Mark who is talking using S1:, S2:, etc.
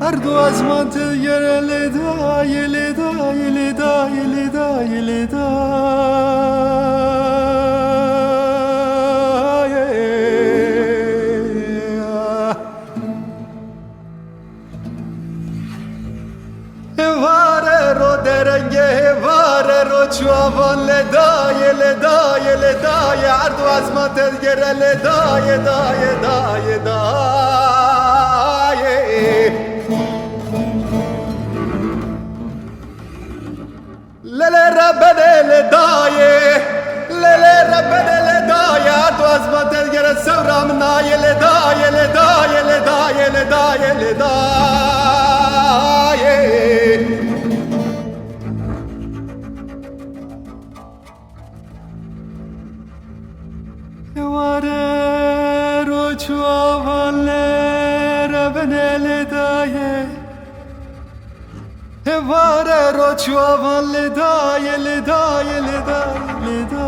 S1: هر دو از من تلگره لدا یلدا یلدا یلدا یلدا واره رو درنگه واره رو چوان لدا یلدا یلدا هر دو از من تلگره لدا یدا یدا یدا لله ربنا لدايه لله ربنا لدايه تو از ما دلگیر سورام نای لدايه لدايه لدايه لدايه لدايه واره رو چوان ربنا لدايه واره رو چوان لدای لدای لدای لدای